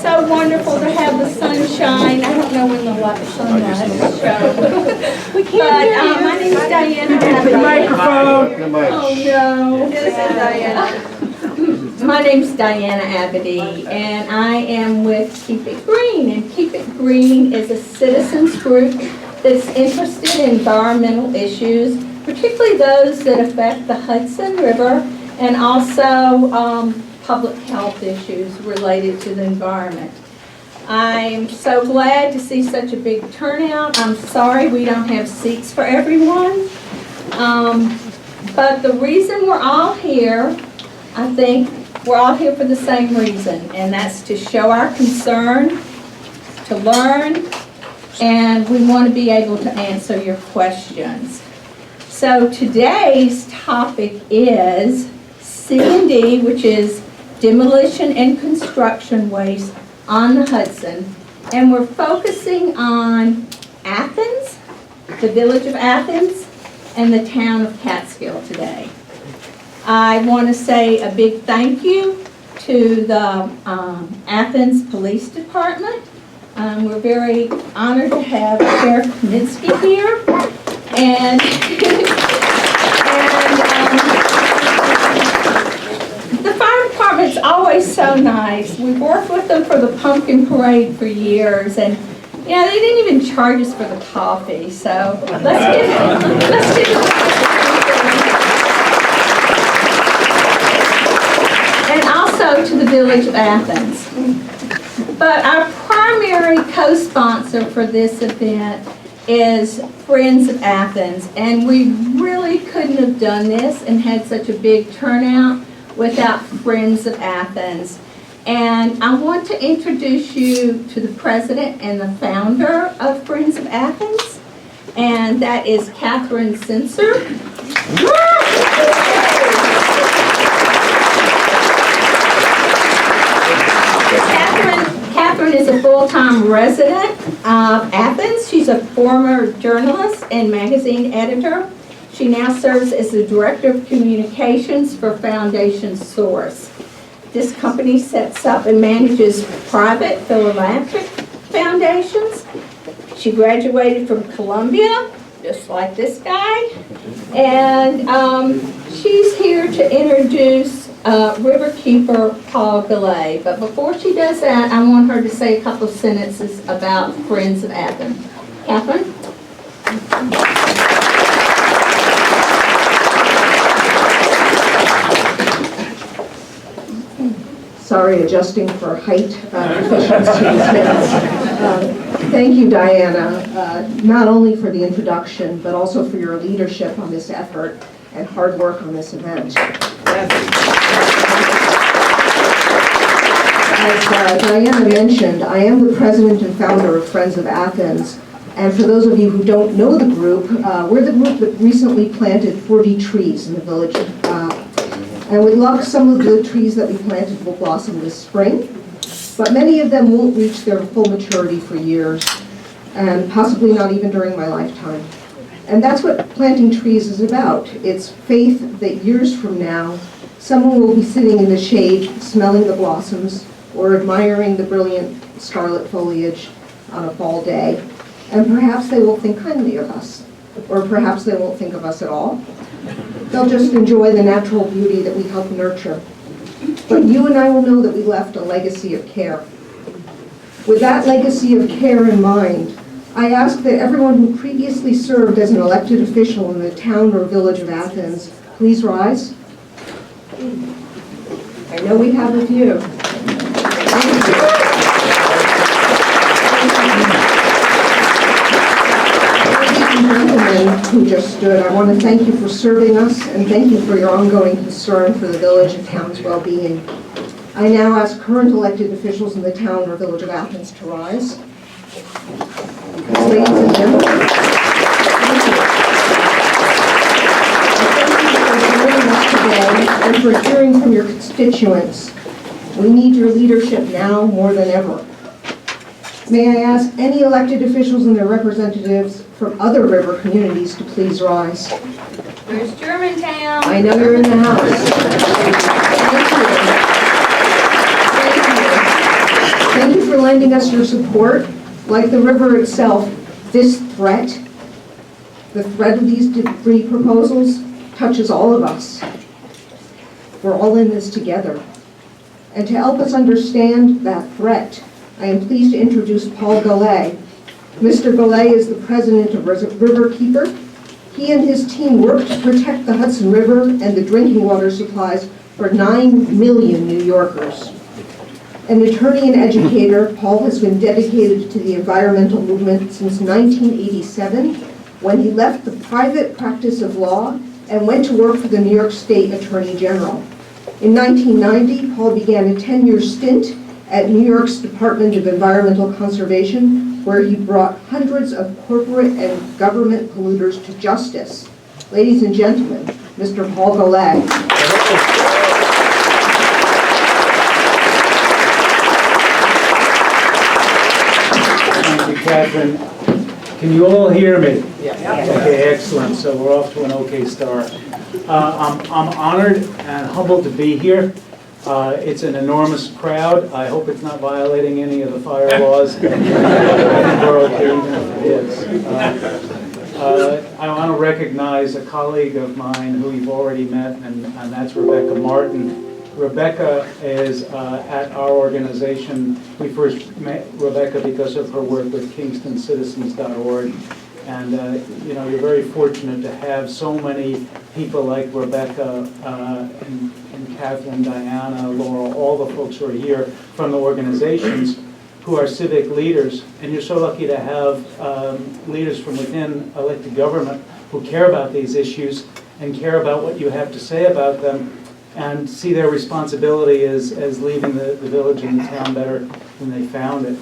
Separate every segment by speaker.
Speaker 1: so wonderful to have the sunshine. I don't know when the sunlight is shown. We can't my name is Diana Abedy.
Speaker 2: The microphone.
Speaker 1: Oh no. This is Diana. My name's Diana Abedy, and I am with Keep It Green. And Keep It Green is a citizens group that's interested in environmental issues, particularly those that affect the Hudson River, and also public health issues related to the environment. I'm so glad to see such a big turnout. I'm sorry we don't have seats for everyone. But the reason we're all here, I think we're all here for the same reason, and that's to show our concern, to learn, and we want to be able to answer your questions. So today's topic is C&D, which is demolition and construction waste on the Hudson, and we're focusing on Athens, the village of Athens, and the town of Catskill today. I want to say a big thank you to the Athens Police Department. We're very honored to have Sheriff Kaminsky here, and the fire department's always so nice. We've worked with them for the pumpkin parade for years, and you know, they didn't even charge us for the coffee, so let's give it. And also to the village of Athens. But our primary co-sponsor for this event is Friends of Athens, and we really couldn't have done this and had such a big turnout without Friends of Athens. And I want to introduce you to the president and the founder of Friends of Athens, and that is Catherine Sensor. Catherine is a full-time resident of Athens. She's a former journalist and magazine editor. She now serves as the Director of Communications for Foundation Source. This company sets up and manages private philanthropic foundations. She graduated from Columbia, just like this guy, and she's here to introduce Riverkeeper Paul Galley. But before she does that, I want her to say a couple of sentences about Friends of Athens. Catherine?
Speaker 3: Sorry, adjusting for height efficiencies. Thank you, Diana, not only for the introduction, but also for your leadership on this effort and hard work on this event. As Diana mentioned, I am the president and founder of Friends of Athens. And for those of you who don't know the group, we're the group that recently planted 40 trees in the village. And with luck, some of the trees that we planted will blossom this spring. But many of them won't reach their full maturity for years, and possibly not even during my lifetime. And that's what planting trees is about. It's faith that years from now, someone will be sitting in the shade, smelling the blossoms, or admiring the brilliant scarlet foliage on a fall day. And perhaps they will think kindly of us, or perhaps they won't think of us at all. They'll just enjoy the natural beauty that we help nurture. But you and I will know that we left a legacy of care. With that legacy of care in mind, I ask that everyone who previously served as an elected official in the town or village of Athens, please rise. I know we have a few. Gentlemen who just stood, I want to thank you for serving us and thank you for your ongoing concern for the village and town's well-being. I now ask current elected officials in the town or village of Athens to rise. Ladies and gentlemen, thank you. I thank you for joining us today and for hearing from your constituents. We need your leadership now more than ever. May I ask any elected officials and their representatives from other river communities to please rise.
Speaker 1: Where's Germantown?
Speaker 3: I know you're in the house. Thank you. Thank you for lending us your support. Like the river itself, this threat, the threat of these three proposals, touches all of us. We're all in this together. And to help us understand that threat, I am pleased to introduce Paul Gallet. Mr. Gallet is the president of Riverkeeper. He and his team work to protect the Hudson River and the drinking water supplies for 9 million New Yorkers. An attorney and educator, Paul has been dedicated to the environmental movement since 1987, when he left the private practice of law and went to work for the New York State Attorney General. In 1990, Paul began a 10-year stint at New York's Department of Environmental Conservation, where he brought hundreds of corporate and government polluters to justice. Ladies and gentlemen, Mr. Paul Gallet.
Speaker 2: Thank you, Catherine. Can you all hear me? Yeah. Okay, excellent. So we're off to an okay start. I'm honored and humbled to be here. It's an enormous crowd. I hope it's not violating any of the fire laws. I think we're okay even if it is. I want to recognize a colleague of mine who you've already met, and that's Rebecca Martin. Rebecca is at our organization. We first met Rebecca because of her work with KingstonCitizens.org. And you're very fortunate to have so many people like Rebecca and Catherine, Diana, Laurel, all the folks who are here from the organizations who are civic leaders. And you're so lucky to have leaders from within elected government who care about these issues and care about what you have to say about them and see their responsibility as leaving the village and the town better than they found it.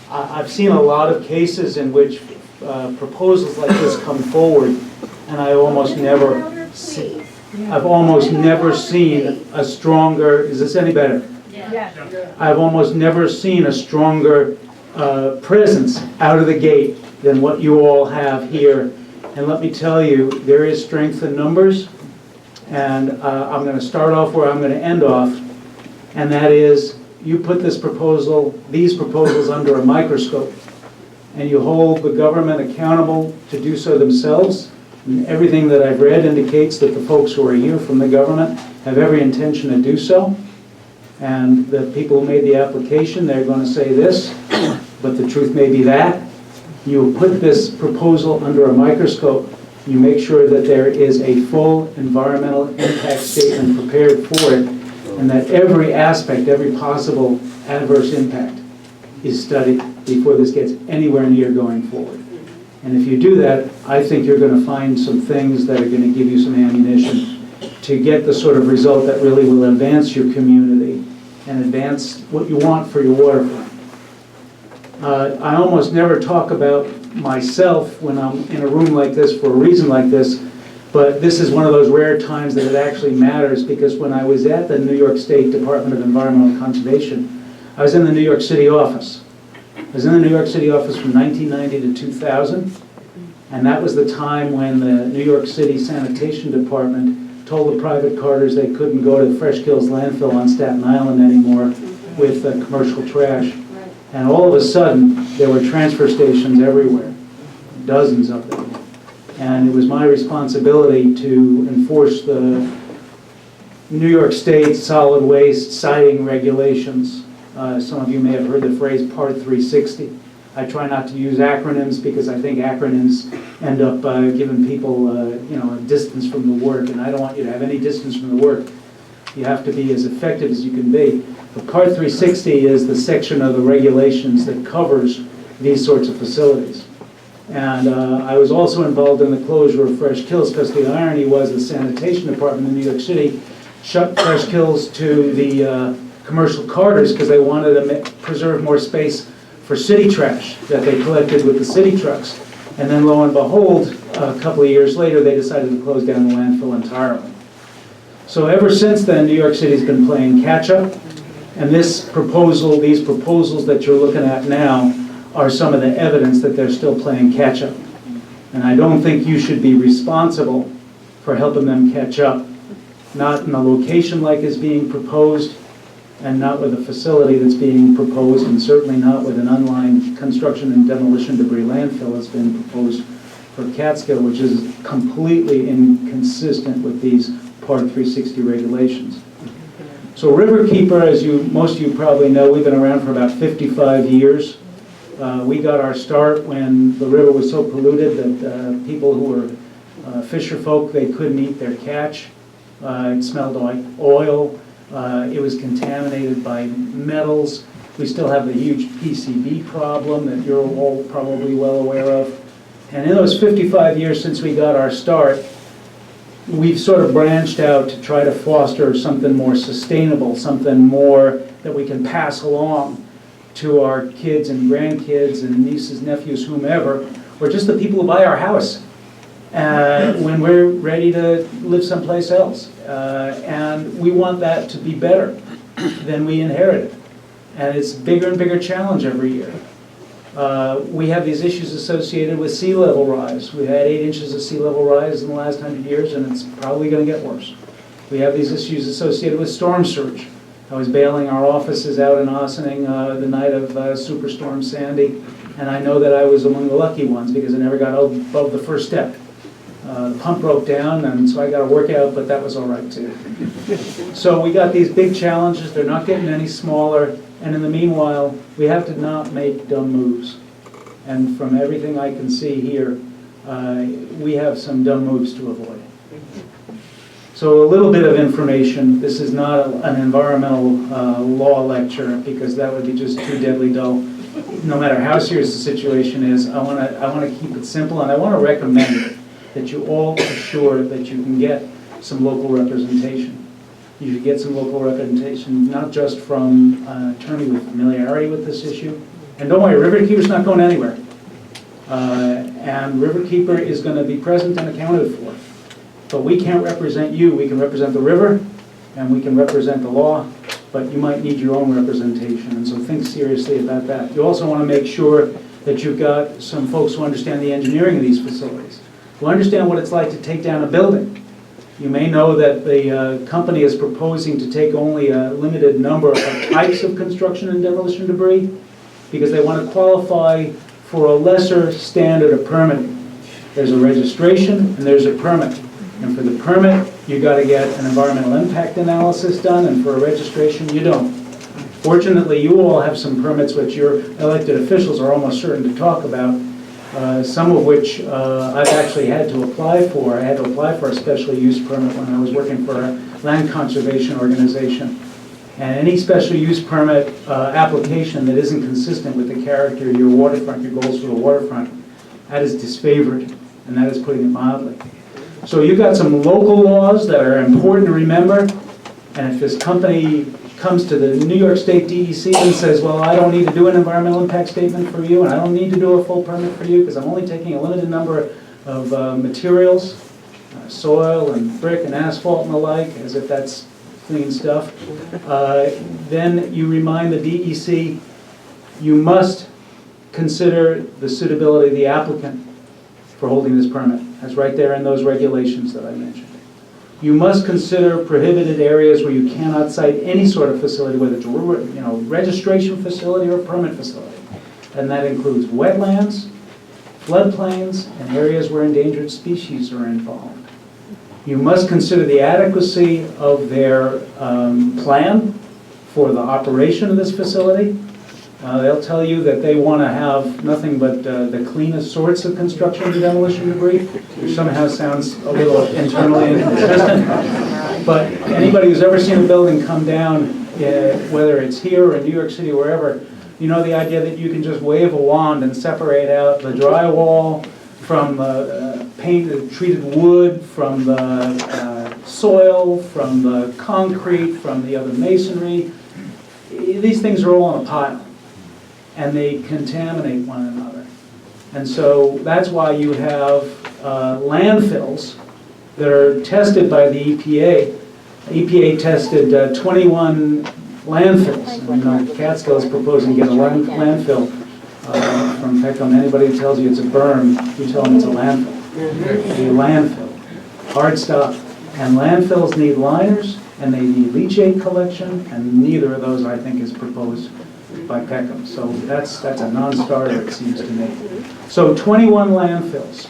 Speaker 2: I've seen a lot of cases in which proposals like this come forward, and I've almost never seen a stronger, is this any better? Yeah. I've almost never seen a stronger presence out of the gate than what you all have here. And let me tell you, there is strength in numbers, and I'm going to start off where I'm going to end off, and that is you put these proposals under a microscope, and you hold the government accountable to do so themselves. And everything that I've read indicates that the folks who are here from the government have every intention to do so. And the people who made the application, they're going to say this, but the truth may be that. You put this proposal under a microscope. You make sure that there is a full environmental impact statement prepared for it, and that every aspect, every possible adverse impact is studied before this gets anywhere near going forward. And if you do that, I think you're going to find some things that are going to give you some ammunition to get the sort of result that really will advance your community and advance what you want for your waterfront. I almost never talk about myself when I'm in a room like this for a reason like this, but this is one of those rare times that it actually matters, because when I was at the New York State Department of Environmental Conservation, I was in the New York City office. I was in the New York City office from 1990 to 2000, and that was the time when the New York City Sanitation Department told the private carters they couldn't go to the Fresh Kills landfill on Staten Island anymore with commercial trash. And all of a sudden, there were transfer stations everywhere, dozens of them. And it was my responsibility to enforce the New York State solid waste siting regulations. Some of you may have heard the phrase Part 360. I try not to use acronyms because I think acronyms end up giving people a distance from the work, and I don't want you to have any distance from the work. You have to be as effective as you can be. But Part 360 is the section of the regulations that covers these sorts of facilities. And I was also involved in the closure of Fresh Kills, because the irony was the sanitation department in New York City shut Fresh Kills to the commercial carters because they wanted to preserve more space for city trash that they collected with the city trucks. And then lo and behold, a couple of years later, they decided to close down the landfill entirely. So ever since then, New York City's been playing catch-up, and these proposals that you're looking at now are some of the evidence that they're still playing catch-up. And I don't think you should be responsible for helping them catch up, not in a location like is being proposed, and not with a facility that's being proposed, and certainly not with an unlined construction and demolition debris landfill that's been proposed for Catskill, which is completely inconsistent with these Part 360 regulations. So Riverkeeper, as most of you probably know, we've been around for about 55 years. We got our start when the river was so polluted that people who were fisher folk, they couldn't eat their catch. It smelled like oil. It was contaminated by metals. We still have the huge PCB problem that you're all probably well aware of. And in those 55 years since we got our start, we've sort of branched out to try to foster something more sustainable, something more that we can pass along to our kids and grandkids and nieces, nephews, whomever, or just the people who buy our house when we're ready to live someplace else. And we want that to be better than we inherited. And it's a bigger and bigger challenge every year. We have these issues associated with sea level rise. We've had 8 inches of sea level rise in the last 100 years, and it's probably going to get worse. We have these issues associated with storm surge. I was bailing our offices out in Ossining the night of Superstorm Sandy, and I know that I was among the lucky ones because I never got above the first step. The pump broke down, and so I got a workout, but that was all right too. So we got these big challenges. They're not getting any smaller. And in the meanwhile, we have to not make dumb moves. And from everything I can see here, we have some dumb moves to avoid. So a little bit of information. This is not an environmental law lecture because that would be just too deadly dull. No matter how serious the situation is, I want to keep it simple, and I want to recommend that you all assure that you can get some local representation. You should get some local representation, not just from an attorney with familiarity with this issue. And don't worry, Riverkeeper's not going anywhere. And Riverkeeper is going to be present and accounted for. But we can't represent you. We can represent the river, and we can represent the law, but you might need your own representation. And so think seriously about that. You also want to make sure that you've got some folks who understand the engineering of these facilities, who understand what it's like to take down a building. You may know that the company is proposing to take only a limited number of types of construction and demolition debris because they want to qualify for a lesser standard of permitting. There's a registration and there's a permit. And for the permit, you've got to get an environmental impact analysis done, and for a registration, you don't. Fortunately, you all have some permits which your elected officials are almost certain to talk about. Some of which I've actually had to apply for. I had to apply for a special use permit when I was working for a land conservation organization. And any special use permit application that isn't consistent with the character of your waterfront, your goals for the waterfront, that is disfavored, and that is putting it mildly. So you've got some local laws that are important to remember, and if this company comes to the New York State DEC and says, well, I don't need to do an environmental impact statement for you, and I don't need to do a full permit for you because I'm only taking a limited number of materials, soil and brick and asphalt and the like, as if that's clean stuff, then you remind the DEC you must consider the suitability of the applicant for holding this permit. That's right there in those regulations that I mentioned. You must consider prohibited areas where you cannot site any sort of facility, whether it's a registration facility or a permit facility. And that includes wetlands, floodplains, and areas where endangered species are involved. You must consider the adequacy of their plan for the operation of this facility. They'll tell you that they want to have nothing but the cleanest sorts of construction and demolition debris, which somehow sounds a little internally inconsistent. But anybody who's ever seen a building come down, whether it's here or in New York City or wherever, you know the idea that you can just wave a wand and separate out the drywall from the painted, treated wood, from the soil, from the concrete, from the other masonry. These things are all on a pile, and they contaminate one another. And so that's why you have landfills that are tested by the EPA. The EPA tested 21 landfills, and Catskill is proposing to get a landfill from Peckham. Anybody who tells you it's a berm, you tell them it's a landfill. A landfill, hard stuff. And landfills need liners, and they need leachate collection, and neither of those, I think, is proposed by Peckham. So that's a non-starter, it seems to me. So 21 landfills,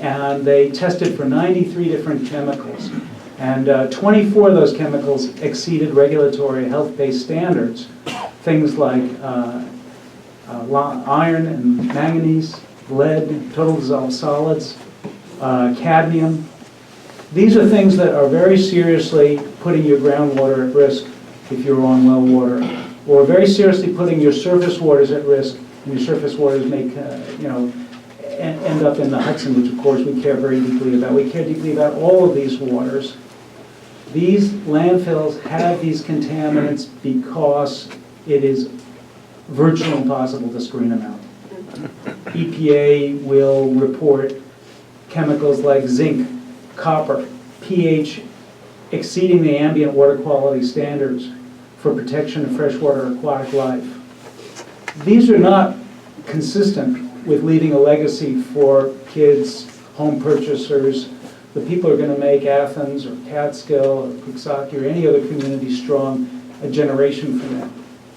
Speaker 2: and they tested for 93 different chemicals. And 24 of those chemicals exceeded regulatory health-based standards, things like iron and manganese, lead, total dissolved solids, cadmium. These are things that are very seriously putting your groundwater at risk if you're on well water, or very seriously putting your surface waters at risk, and your surface waters may, end up in the Hudson, which of course we care very deeply about. We care deeply about all of these waters. These landfills have these contaminants because it is virtually impossible to screen them out. EPA will report chemicals like zinc, copper, pH exceeding the ambient water quality standards for protection of freshwater aquatic life. These are not consistent with leaving a legacy for kids, home purchasers, the people who are going to make Athens or Catskill or Coxsackie or any other community strong a generation from now.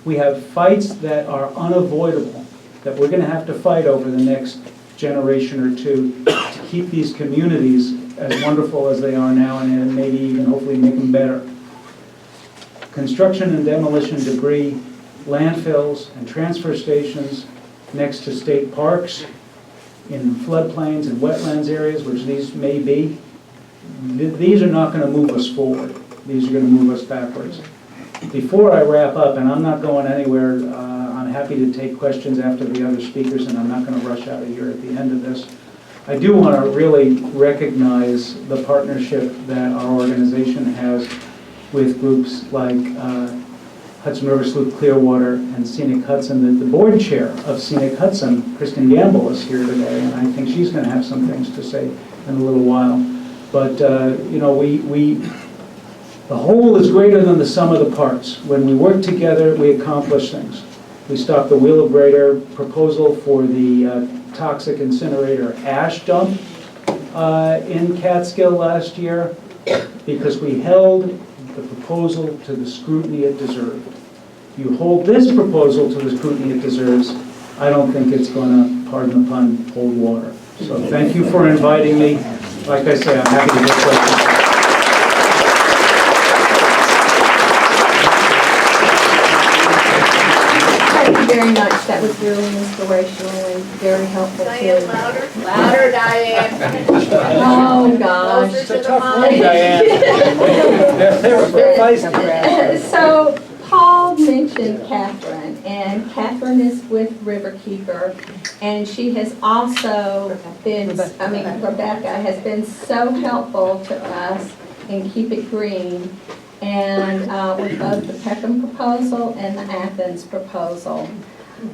Speaker 2: We have fights that are unavoidable, that we're going to have to fight over the next generation or two to keep these communities as wonderful as they are now, and maybe even hopefully make them better. Construction and demolition debris, landfills and transfer stations next to state parks, in floodplains and wetlands areas, which these may be, these are not going to move us forward. These are going to move us backwards. Before I wrap up, and I'm not going anywhere, I'm happy to take questions after the other speakers, and I'm not going to rush out of here at the end of this. I do want to really recognize the partnership that our organization has with groups like Hudson River Sloop Clearwater and Scenic Hudson. The board chair of Scenic Hudson, Kristen Gamble, is here today, and I think she's going to have some things to say in a little while. But the whole is greater than the sum of the parts. When we work together, we accomplish things. We stopped the Wheelabrator proposal for the toxic incinerator ash dump in Catskill last year because we held the proposal to the scrutiny it deserved. You hold this proposal to the scrutiny it deserves, I don't think it's going to, pardon the pun, hold water. So thank you for inviting me. Like I say, I'm happy to get questions.
Speaker 1: Thank you very much. That was really inspirational and very helpful
Speaker 4: Diane,
Speaker 1: too.
Speaker 4: louder. Louder, Diane.
Speaker 1: Oh, gosh.
Speaker 4: Closer to the mic.
Speaker 1: So Paul mentioned Catherine, and Catherine is with Riverkeeper, and she has also been, Rebecca has been so helpful to us in Keep It Green, and with both the Peckham proposal and the Athens proposal.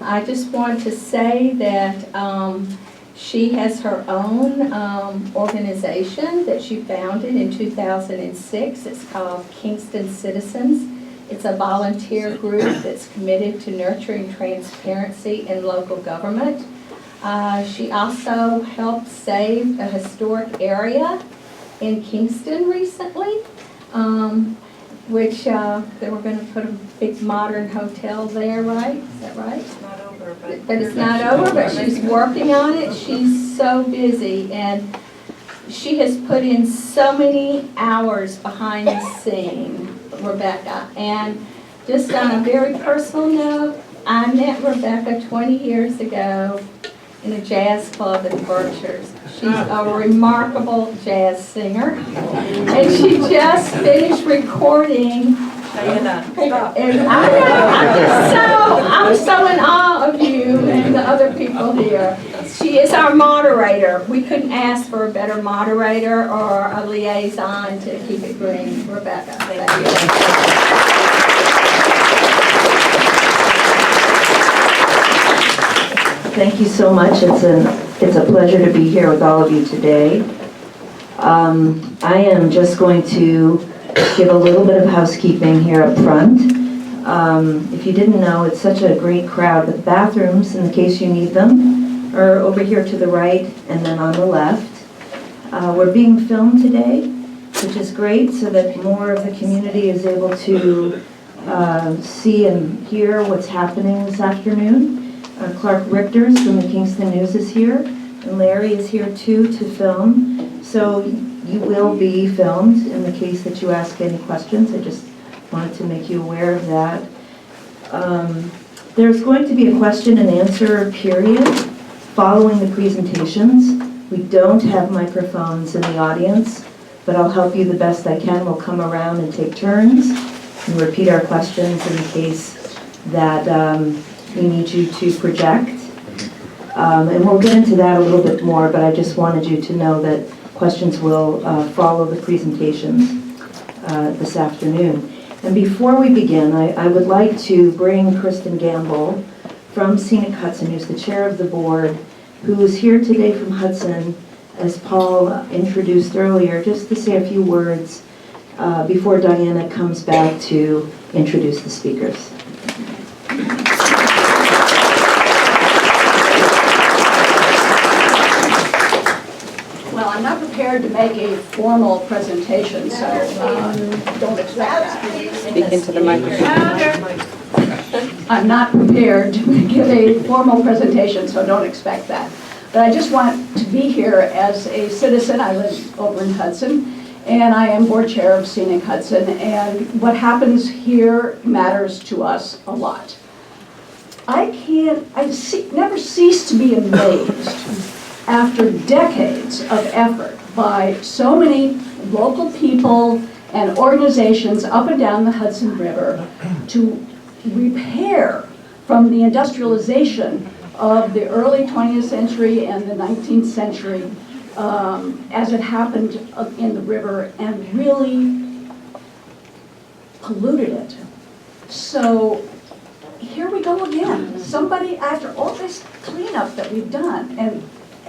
Speaker 1: I just want to say that she has her own organization that she founded in 2006. It's called Kingston Citizens. It's a volunteer group that's committed to nurturing transparency in local government. She also helped save a historic area in Kingston recently, which they were going to put a big modern hotel there, right? Is that right?
Speaker 4: It's not over,
Speaker 1: But it's not over, but she's working on it. She's so busy, and she has put in so many hours behind the scene, Rebecca. And just on a very personal note, I met Rebecca 20 years ago in a jazz club in Berkshires. She's a remarkable jazz singer, and she just finished recording.
Speaker 4: Diana, stop.
Speaker 1: And I'm so in awe of you and the other people here. She is our moderator. We couldn't ask for a better moderator or a liaison to Keep It Green. Rebecca, thank you.
Speaker 5: Thank you so much. It's a pleasure to be here with all of you today. I am just going to give a little bit of housekeeping here up front. If you didn't know, it's such a great crowd, but the bathrooms, in the case you need them, are over here to the right and then on the left. We're being filmed today, which is great, so that more of the community is able to see and hear what's happening this afternoon. Clark Richters from the Kingston News is here, and Larry is here too to film. So you will be filmed in the case that you ask any questions. I just wanted to make you aware of that. There's going to be a question and answer period following the presentations. We don't have microphones in the audience, but I'll help you the best I can. We'll come around and take turns and repeat our questions in the case that we need you to project. And we'll get into that a little bit more, but I just wanted you to know that questions will follow the presentations this afternoon. And before we begin, I would like to bring Kristen Gamble from Scenic Hudson, who's the chair of the board, who is here today from Hudson, as Paul introduced earlier, just to say a few words before Diana comes back to introduce the speakers.
Speaker 6: Well, I'm not prepared to make a formal presentation, so don't expect that.
Speaker 4: Speak into the microphone.
Speaker 6: I'm not prepared to give a formal presentation, so don't expect that. But I just want to be here as a citizen. I live over in Hudson, and I am board chair of Scenic Hudson, and what happens here matters to us a lot. I never cease to be amazed after decades of effort by so many local people and organizations up and down the Hudson River to repair from the industrialization of the early 20th century and the 19th century as it happened in the river and really polluted it. So here we go again. Somebody, after all this cleanup that we've done and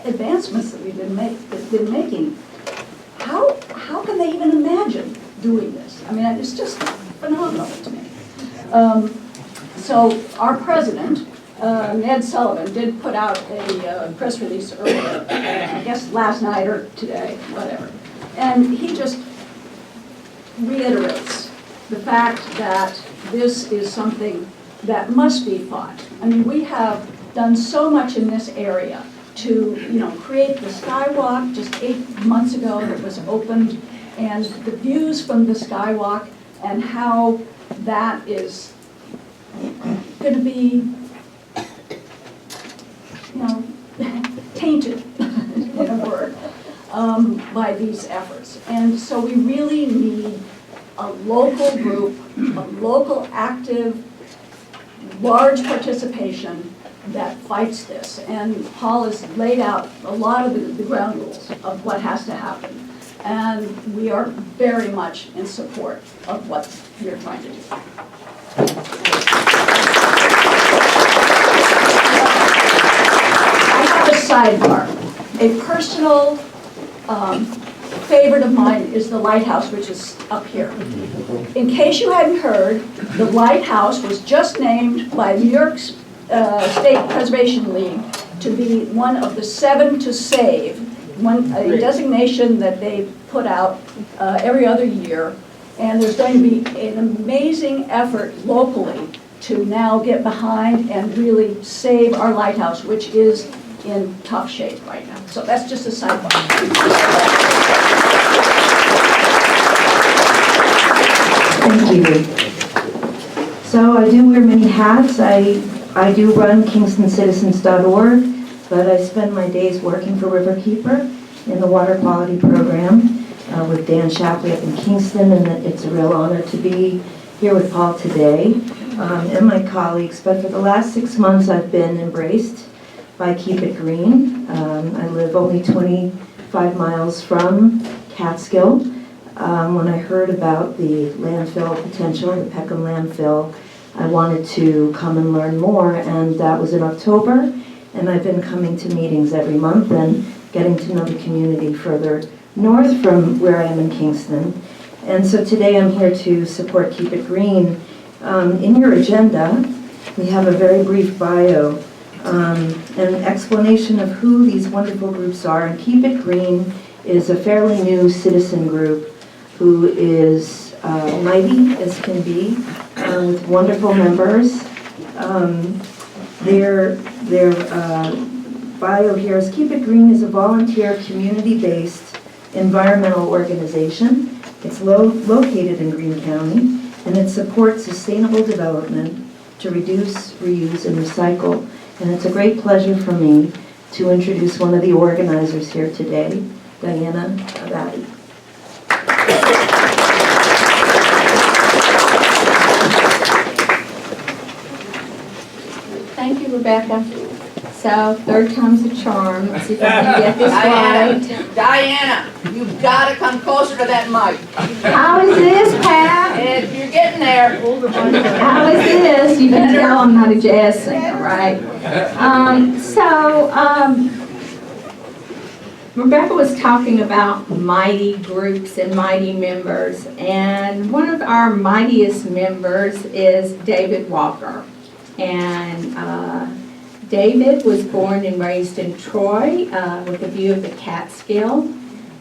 Speaker 6: advancements that we've been making, how can they even imagine doing this? I mean, it's just phenomenal to me. So our president, Ned Sullivan, did put out a press release earlier, I guess last night or today, whatever. And he just reiterates the fact that this is something that must be fought. I mean, we have done so much in this area to, create the skywalk just 8 months ago that was opened, and the views from the skywalk and how that is going to be, tainted, in a word, by these efforts. And so we really need a local group, a local active, large participation that fights this. And Paul has laid out a lot of the ground rules of what has to happen. And we are very much in support of what you're trying to do. I have a sidebar. A personal favorite of mine is the lighthouse, which is up here. In case you hadn't heard, the lighthouse was just named by New York's State Preservation League to be one of the 7 to save, a designation that they put out every other year. And there's going to be an amazing effort locally to now get behind and really save our lighthouse, which is in tough shape right now. So that's just a sidebar.
Speaker 5: Thank you. So I do wear many hats. I do run KingstonCitizens.org, but I spend my days working for Riverkeeper in the water quality program with Dan Shapley up in Kingston, and it's a real honor to be here with Paul today and my colleagues. But for the last 6 months, I've been embraced by Keep It Green. I live only 25 miles from Catskill. When I heard about the landfill potential, the Peckham landfill, I wanted to come and learn more, and that was in October, and I've been coming to meetings every month and getting to know the community further north from where I am in Kingston. And so today I'm here to support Keep It Green. In your agenda, we have a very brief bio, an explanation of who these wonderful groups are. And Keep It Green is a fairly new citizen group who is mighty as can be, with wonderful members. Their bio here is Keep It Green is a volunteer community-based environmental organization. It's located in Greene County, and it supports sustainable development to reduce, reuse, and recycle. And it's a great pleasure for me to introduce one of the organizers here today, Diana Abadi.
Speaker 1: Thank you, Rebecca. So, third time's a charm. Let's see if I can get this right.
Speaker 4: Diana, you've got to come closer to that mic.
Speaker 1: How is this, Pat?
Speaker 4: If you're getting there.
Speaker 1: How is this? You can tell I'm not a jazz singer, right? Rebecca was talking about mighty groups and mighty members, and one of our mightiest members is David Walker. And David was born and raised in Troy with a view of the Catskill.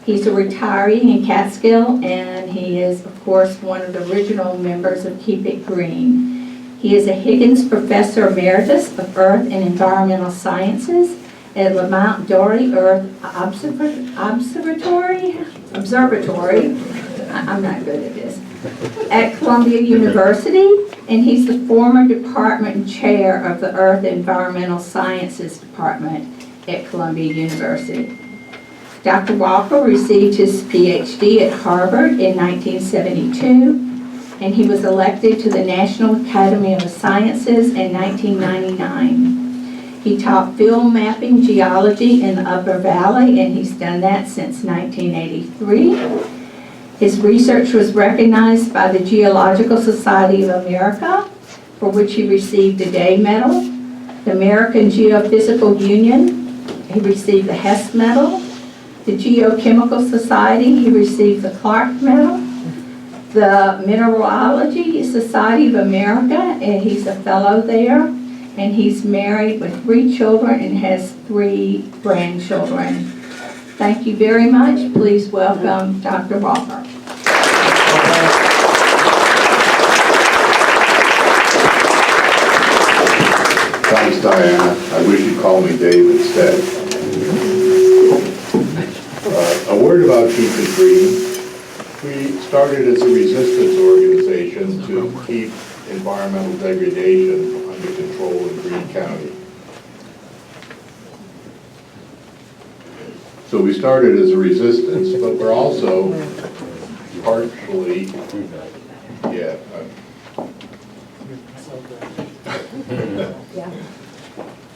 Speaker 1: He's a retiree in Catskill, and he is, of course, one of the original members of Keep It Green. He is a Higgins Professor Emeritus of Earth and Environmental Sciences at Lamont Dory Earth Observatory. I'm not good at this. At Columbia University, and he's the former department chair of the Earth and Environmental Sciences Department at Columbia University. Dr. Walker received his PhD at Harvard in 1972, and he was elected to the National Academy of Sciences in 1999. He taught field mapping geology in the Upper Valley, and he's done that since 1983. His research was recognized by the Geological Society of America, for which he received a Day Medal. The American Geophysical Union, he received the Hess Medal. The Geochemical Society, he received the Clark Medal. The Mineralogy Society of America, and he's a fellow there. And he's married with 3 children and has 3 grandchildren. Thank you very much. Please welcome Dr. Walker.
Speaker 7: Thanks, Diana. I wish you'd call me Dave instead. A word about Keep It Green. We started as a resistance organization to keep environmental degradation under control in Greene County. So we started as a resistance, but we're also partially,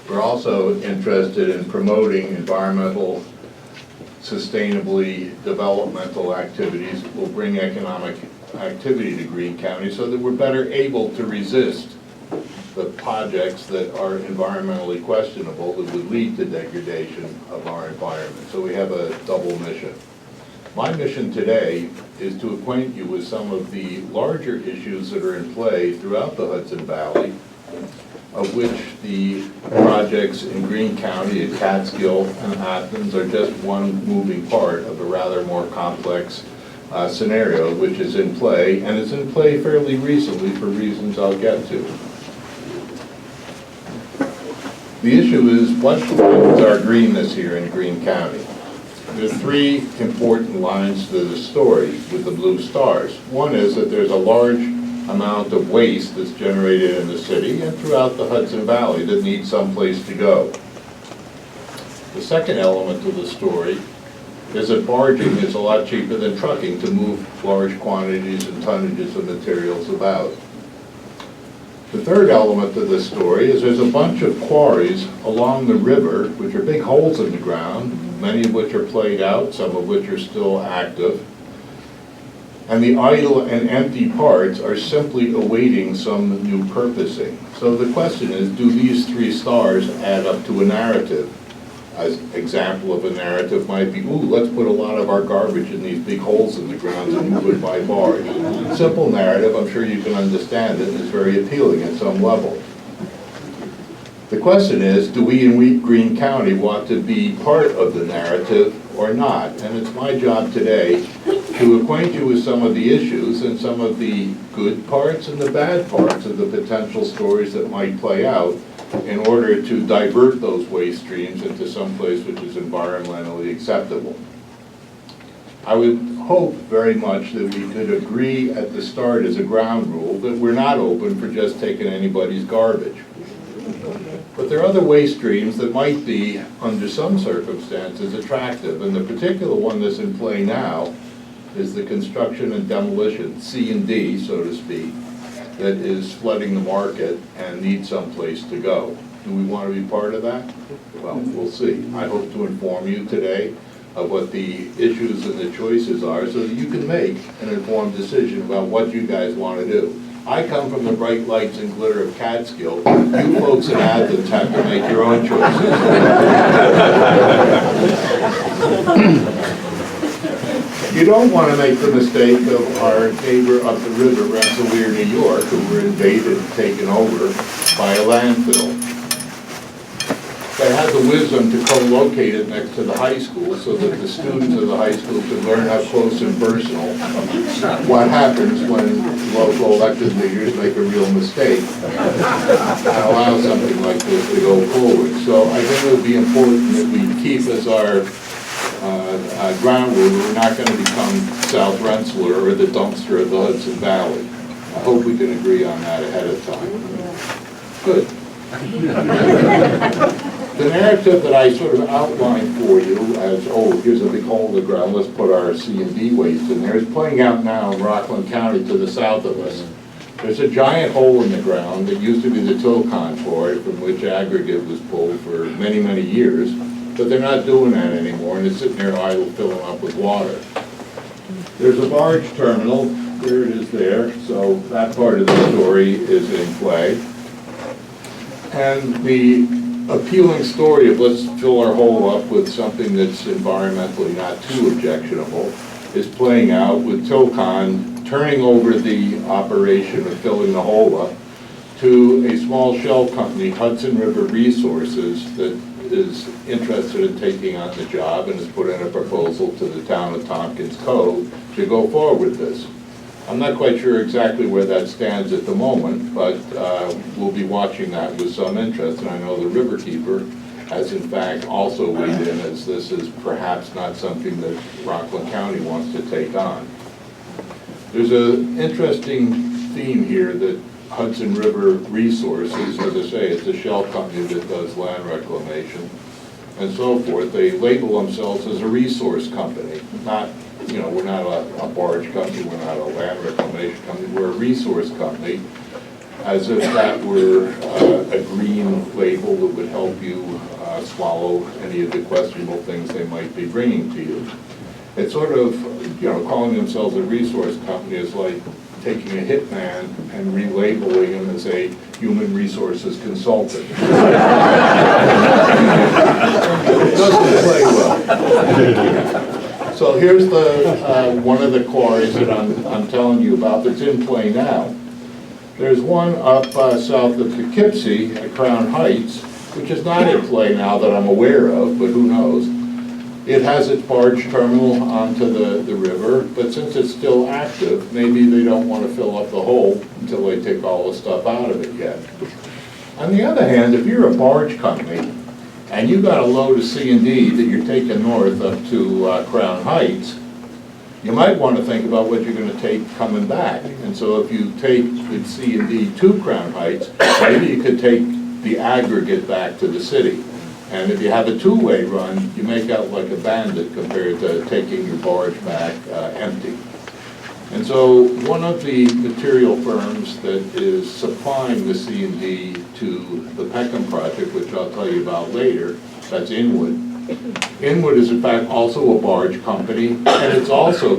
Speaker 7: we're also interested in promoting environmental, sustainably developmental activities that will bring economic activity to Greene County so that we're better able to resist the projects that are environmentally questionable that would lead to degradation of our environment. So we have a double mission. My mission today is to acquaint you with some of the larger issues that are in play throughout the Hudson Valley, of which the projects in Greene County at Catskill and Athens are just one moving part of a rather more complex scenario which is in play, and is in play fairly recently for reasons I'll get to. The issue is, what defines our greenness here in Greene County? There are 3 important lines to the story with the blue stars. One is that there's a large amount of waste that's generated in the city and throughout the Hudson Valley that needs someplace to go. The second element of the story is that barging is a lot cheaper than trucking to move large quantities and tonnages of materials about. The third element of this story is there's a bunch of quarries along the river, which are big holes in the ground, many of which are played out, some of which are still active. And the idle and empty parts are simply awaiting some new purposing. So the question is, do these 3 stars add up to a narrative? As example of a narrative might be, ooh, let's put a lot of our garbage in these big holes in the ground and move it by barge. Simple narrative, I'm sure you can understand it, and it's very appealing at some level. The question is, do we in Greene County want to be part of the narrative or not? And it's my job today to acquaint you with some of the issues and some of the good parts and the bad parts of the potential stories that might play out in order to divert those waste streams into some place which is environmentally acceptable. I would hope very much that we could agree at the start as a ground rule that we're not open for just taking anybody's garbage. But there are other waste streams that might be, under some circumstances, attractive, and the particular one that's in play now is the construction and demolition, C&D, so to speak, that is flooding the market and needs some place to go. Do we want to be part of that? Well, we'll see. I hope to inform you today of what the issues and the choices are so that you can make an informed decision about what you guys want to do. I come from the bright lights and glitter of Catskill. You folks in Athens have to make your own choices. You don't want to make the mistake of our neighbor up the river, Rensselaer, New York, who were invaded and taken over by a landfill. They had the wisdom to co-locate it next to the high school so that the students of the high school could learn up close and personal what happens when local elected leaders make a real mistake and allow something like this to go forward. So I think it would be important that we keep as our ground rule, we're not going to become South Rensselaer or the dumpster of the Hudson Valley. I hope we can agree on that ahead of time. Good. The narrative that I sort of outlined for you as, oh, here's a big hole in the ground, let's put our C&D waste in there, is playing out now in Rockland County to the south of us. There's a giant hole in the ground that used to be the Tilcon quarry from which aggregate was pulled for many, many years, but they're not doing that anymore, and it's sitting there idle filling up with water. There's a barge terminal, there it is there, so that part of the story is in play. And the appealing story of let's fill our hole up with something that's environmentally not too objectionable is playing out with Tilcon turning over the operation of filling the hole up to a small shell company, Hudson River Resources, that is interested in taking on the job and has put in a proposal to the town of Tompkins Cove to go forward with this. I'm not quite sure exactly where that stands at the moment, but we'll be watching that with some interest, and I know the Riverkeeper has in fact also weighed in, as this is perhaps not something that Rockland County wants to take on. There's an interesting theme here that Hudson River Resources, as I say, it's a shell company that does land reclamation and so forth. They label themselves as a resource company, not, you know, we're not a barge company, we're not a land reclamation company, we're a resource company, as if that were a green label that would help you swallow any of the questionable things they might be bringing to you. It's sort of, you know, calling themselves a resource company is like taking a hitman and relabeling him as a human resources consultant. It doesn't play well. So here's the one of the quarries that I'm telling you about that's in play now. There's one up south of Poughkeepsie at Crown Heights, which is not in play now that I'm aware of, but who knows. It has its barge terminal onto the river, but since it's still active, maybe they don't want to fill up the hole until they take all the stuff out of it yet. On the other hand, if you're a barge company and you've got a load of C&D that you're taking north up to Crown Heights, you might want to think about what you're going to take coming back. And so if you take the C&D to Crown Heights, maybe you could take the aggregate back to the city. And if you have a two-way run, you make out like a bandit compared to taking your barge back empty. And so one of the material firms that is supplying the C&D to the Peckham project, which I'll tell you about later, that's Inwood. Inwood is in fact also a barge company, and it's also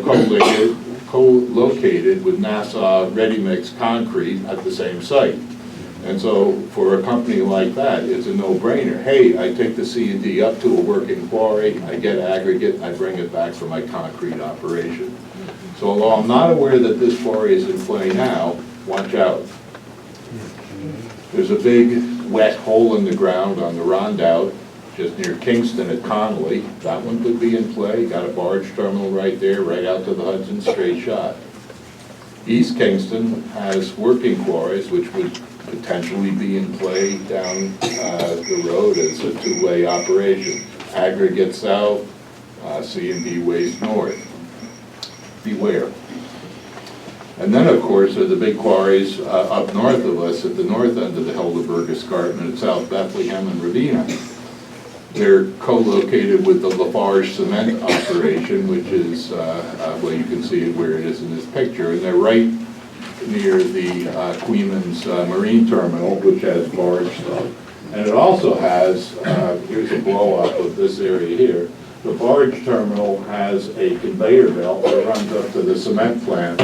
Speaker 7: co-located with Nassau Ready Mix Concrete at the same site. And so for a company like that, it's a no-brainer. Hey, I take the C&D up to a working quarry, I get aggregate, I bring it back for my concrete operation. So although I'm not aware that this quarry is in play now, watch out. There's a big wet hole in the ground on the Rondout just near Kingston at Connolly. That one could be in play. Got a barge terminal right there, right out to the Hudson, straight shot. East Kingston has working quarries, which would potentially be in play down the road as a two-way operation. Aggregate south, C&D waste north. Beware. And then, of course, are the big quarries up north of us at the north end of the Helderberg Escarpment at South Bethlehem and Ravenna. They're co-located with the Lafarge cement operation, which is, well, you can see it where it is in this picture, and they're right near the Queens Marine Terminal, which has barge stuff. And it also has, here's a blow-up of this area here. The barge terminal has a conveyor belt that runs up to the cement plant,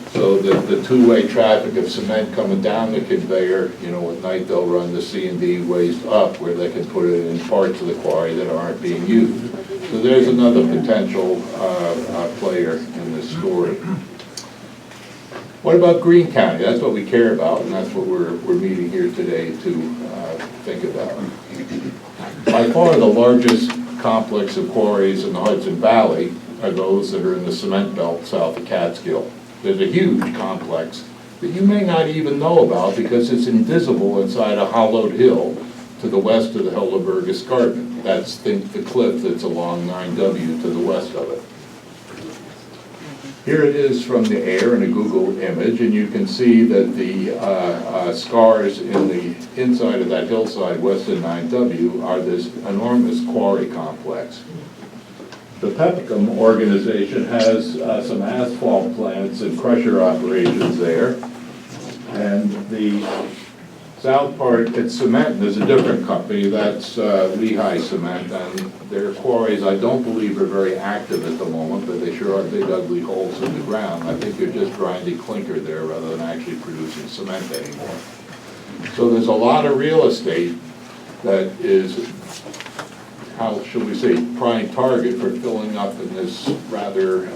Speaker 7: so that the two-way traffic of cement coming down the conveyor, you know, at night they'll run the C&D waste up where they can put it in parts of the quarry that aren't being used. So there's another potential player in this story. What about Greene County? That's what we care about, and that's what we're meeting here today to think about. By far the largest complex of quarries in the Hudson Valley are those that are in the cement belt south of Catskill. There's a huge complex that you may not even know about because it's invisible inside a hollowed hill to the west of the Helderberg Escarpment. That's the cliff that's along 9W to the west of it. Here it is from the air in a Google image, and you can see that the scars in the inside of that hillside west of 9W are this enormous quarry complex. The Pepicum organization has some asphalt plants and crusher operations there, and the south part, it's cement, there's a different company, that's Lehigh Cement, and their quarries, I don't believe, are very active at the moment, but they sure are big ugly holes in the ground. I think they're just grinding clinker there rather than actually producing cement anymore. So there's a lot of real estate that is, how should we say, prime target for filling up in this rather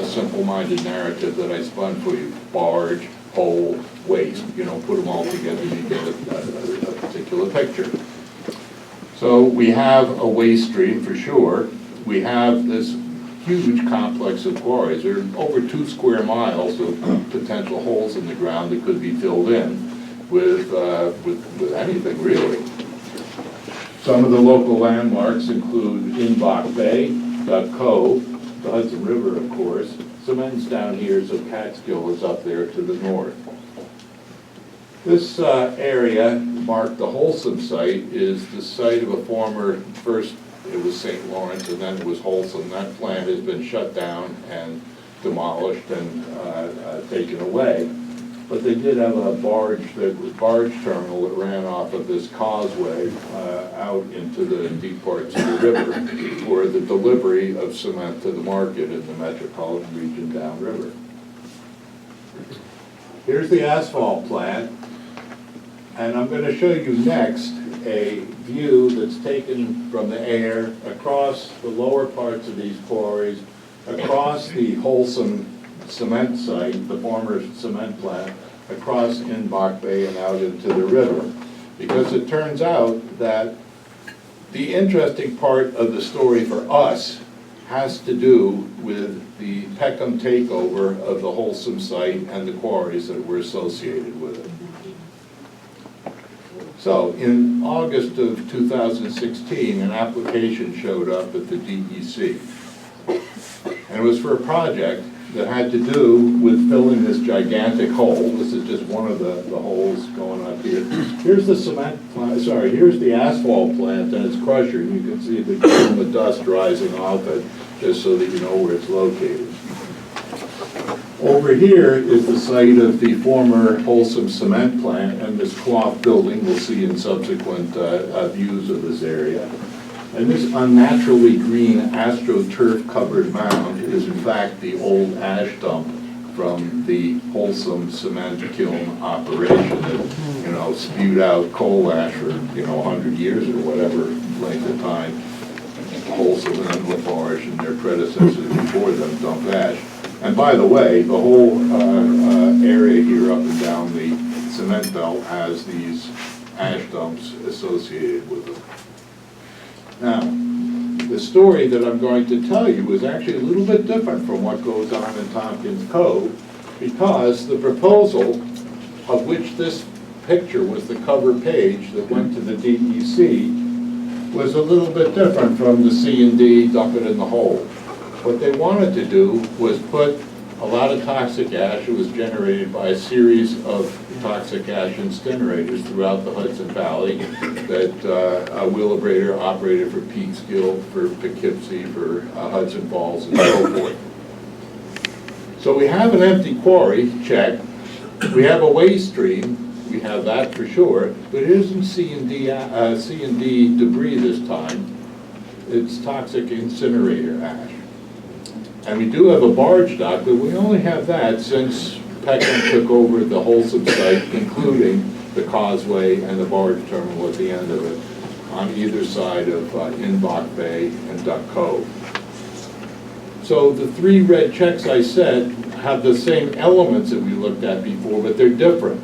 Speaker 7: simple-minded narrative that I spun for you. Barge, hole, waste, you know, put them all together and you get a particular picture. So we have a waste stream for sure. We have this huge complex of quarries. There are over 2 square miles of potential holes in the ground that could be filled in with anything really. Some of the local landmarks include Inbach Bay, Duck Cove, the Hudson River, of course. Cement's down here, so Catskill is up there to the north. This area, marked the Wholesome site, is the site of a former, first it was St. Lawrence and then it was Wholesome. That plant has been shut down and demolished and taken away. But they did have a barge terminal that ran off of this causeway out into the deep parts of the river for the delivery of cement to the market in the metropolitan region downriver. Here's the asphalt plant, and I'm going to show you next a view that's taken from the air across the lower parts of these quarries, across the Wholesome cement site, the former cement plant, across Inbach Bay and out into the river. Because it turns out that the interesting part of the story for us has to do with the Peckham takeover of the Wholesome site and the quarries that were associated with it. So in August of 2016, an application showed up at the DEC. And it was for a project that had to do with filling this gigantic hole. This is just one of the holes going up here. Here's the cement plant, here's the asphalt plant and its crusher. And you can see the dust rising off it, just so that you know where it's located. Over here is the site of the former Wholesome cement plant and this cloth building we'll see in subsequent views of this area. And this unnaturally green astroturf covered mound is in fact the old ash dump from the Wholesome cement kiln operation that, you know, spewed out coal ash for, 100 years or whatever length of time. Wholesome and Lafarge and their predecessors before them dumped ash. And by the way, the whole area here up and down the cement belt has these ash dumps associated with them. Now, the story that I'm going to tell you is actually a little bit different from what goes on in Tompkins Cove, because the proposal, of which this picture was the cover page that went to the DEC, was a little bit different from the C&D dump it in the hole. What they wanted to do was put a lot of toxic ash that was generated by a series of toxic ash incinerators throughout the Hudson Valley that Wheelabrator operated for Peekskill, for Poughkeepsie, for Hudson Falls, and so forth. So we have an empty quarry, check. We have a waste stream, we have that for sure, but it isn't C&D debris this time. It's toxic incinerator ash. And we do have a barge dock, but we only have that since Peckham took over the Wholesome site, including the causeway and the barge terminal at the end of it, on either side of Inbach Bay and Duck Cove. So the three red checks I said have the same elements that we looked at before, but they're different.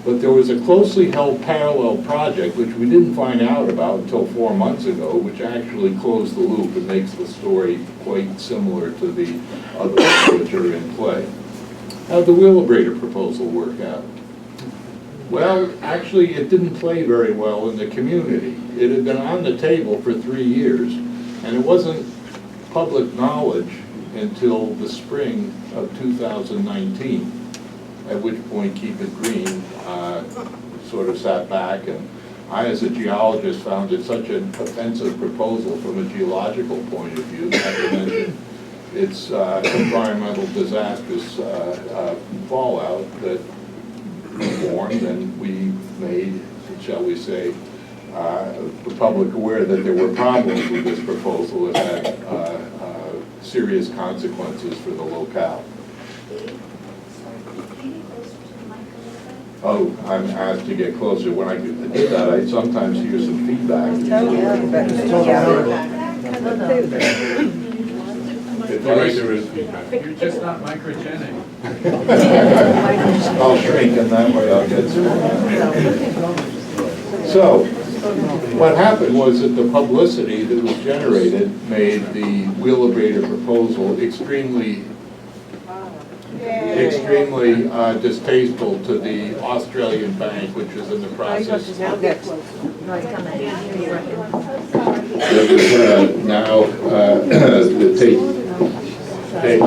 Speaker 7: But there was a closely held parallel project, which we didn't find out about until 4 months ago, which actually closed the loop and makes the story quite similar to the other ones which are in play. How'd the Wheelabrator proposal work out? Well, actually, it didn't play very well in the community. It had been on the table for 3 years, and it wasn't public knowledge until the spring of 2019. At which point Keep It Green sort of sat back, and I, as a geologist, found it such an offensive proposal from a geological point of view, not to mention its environmental disastrous fallout that formed, and we made, shall we say, the public aware that there were problems with this proposal that had serious consequences for the locale. Oh, I'm asked to get closer. When I did that, I sometimes hear some feedback.
Speaker 8: There is feedback. You're just not microgenic.
Speaker 7: I'll shrink, and that way I'll get So, what happened was that the publicity that was generated made the Wheelabrator proposal extremely distasteful to the Australian bank, which was in the process of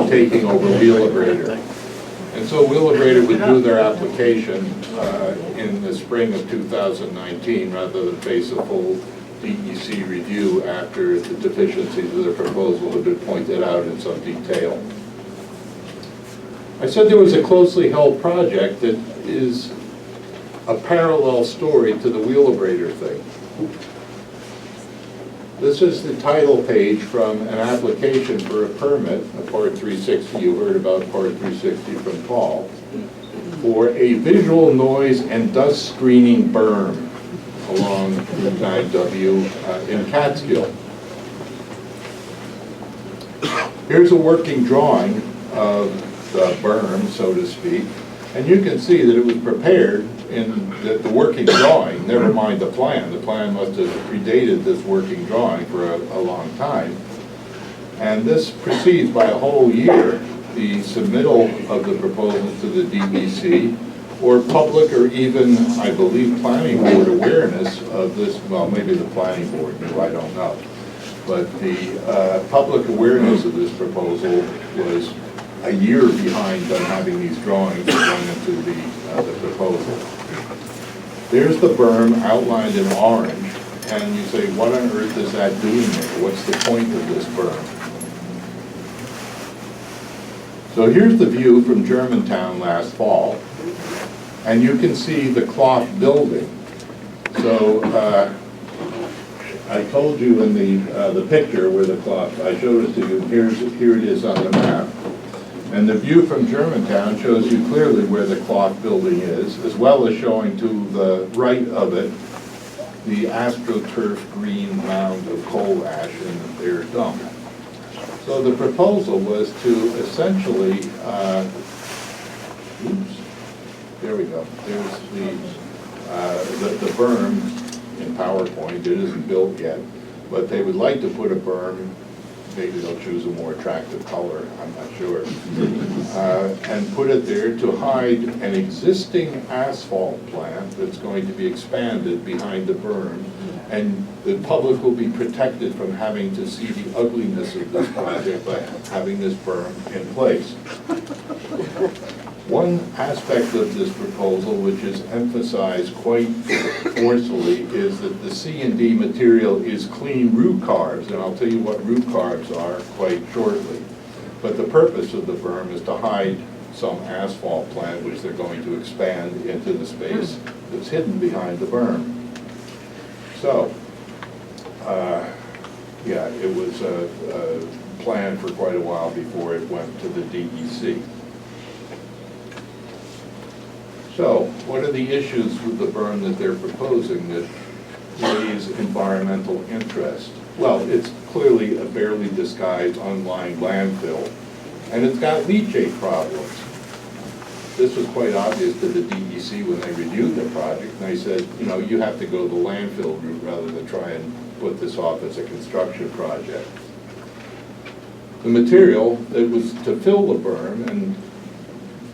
Speaker 7: taking over Wheelabrator. And so Wheelabrator withdrew their application in the spring of 2019 rather than face a full DEC review after the deficiencies of the proposal had been pointed out in some detail. I said there was a closely held project that is a parallel story to the Wheelabrator thing. This is the title page from an application for a permit, a Part 360, you heard about Part 360 from Paul, for a visual noise and dust screening berm along Route 9W in Catskill. Here's a working drawing of the berm, so to speak, and you can see that it was prepared in the working drawing, never mind the plan. The plan must have predated this working drawing for a long time. And this precedes by a whole year the submittal of the proposal to the DEC, or public or even, I believe, planning board awareness of this. Well, maybe the planning board knew, I don't know. But the public awareness of this proposal was a year behind on having these drawings going into the proposal. There's the berm outlined in orange, and you say, what on earth is that doing there? What's the point of this berm? So here's the view from Germantown last fall, and you can see the cloth building. So I told you in the picture where the cloth, I showed it to you, here it is on the map. And the view from Germantown shows you clearly where the cloth building is, as well as showing to the right of it the AstroTurf green mound of coal ash in their dump. So the proposal was to essentially, there we go. There's the berm in PowerPoint. It isn't built yet. but they would like to put a berm, maybe they'll choose a more attractive color, I'm not sure, and put it there to hide an existing asphalt plant that's going to be expanded behind the berm, and the public will be protected from having to see the ugliness of this project by having this berm in place. One aspect of this proposal, which is emphasized quite forcefully, is that the C&D material is clean root carbs, and I'll tell you what root carbs are quite shortly. But the purpose of the berm is to hide some asphalt plant which they're going to expand into the space that's hidden behind the berm. So, yeah, it was planned for quite a while before it went to the DEC. So, what are the issues with the berm that they're proposing that raise environmental interest? Well, it's clearly a barely disguised unlined landfill, and it's got leachate problems. This was quite obvious to the DEC when they reviewed the project, and they said, you know, you have to go the landfill route rather than try and put this off as a construction project. The material that was to fill the berm and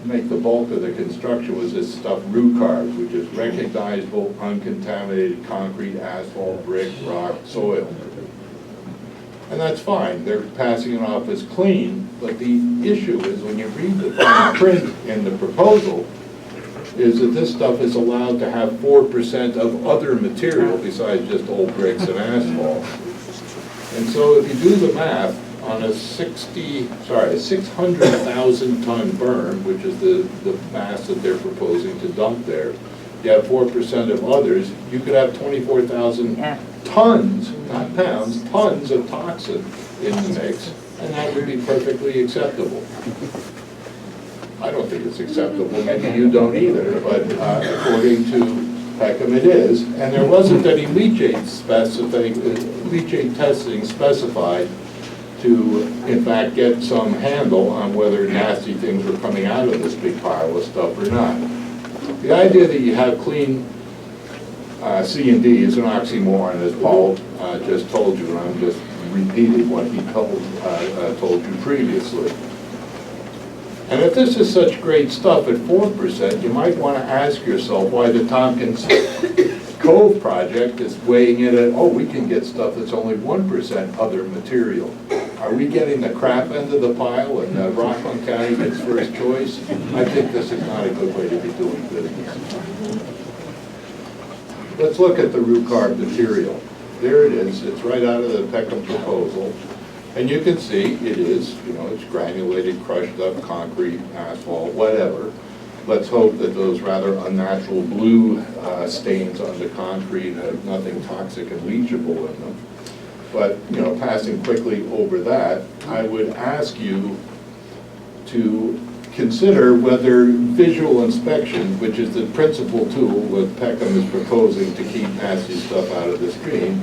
Speaker 7: make the bulk of the construction was this stuff, root carbs, which is recognizable, uncontaminated concrete, asphalt, brick, rock, soil. And that's fine, they're passing it off as clean, but the issue is when you read the fine print in the proposal, is that this stuff is allowed to have 4% of other material besides just old bricks and asphalt. And so if you do the math, on a 600,000 ton berm, which is the mass that they're proposing to dump there, you have 4% of others, you could have 24,000 tons, not pounds, tons of toxin in the mix, and that would be perfectly acceptable. I don't think it's acceptable, maybe you don't either, but according to Peckham it is, and there wasn't any leachate testing specified to, in fact, get some handle on whether nasty things were coming out of this big pile of stuff or not. The idea that you have clean C&D is an oxymoron, as Paul just told you, and I'm just repeating what he told you previously. And if this is such great stuff at 4%, you might want to ask yourself why the Tompkins Cove project is weighing in at, oh, we can get stuff that's only 1% other material. Are we getting the crap end of the pile and Rockland County gets first choice? I think this is not a good way to be doing business. Let's look at the root carb material. There it is. It's right out of the Peckham proposal. And you can see it is, you know, it's granulated, crushed up concrete, asphalt, whatever. Let's hope that those rather unnatural blue stains on the concrete have nothing toxic and leachable in them. But, you know, passing quickly over that, I would ask you to consider whether visual inspection, which is the principal tool that Peckham is proposing to keep nasty stuff out of the stream,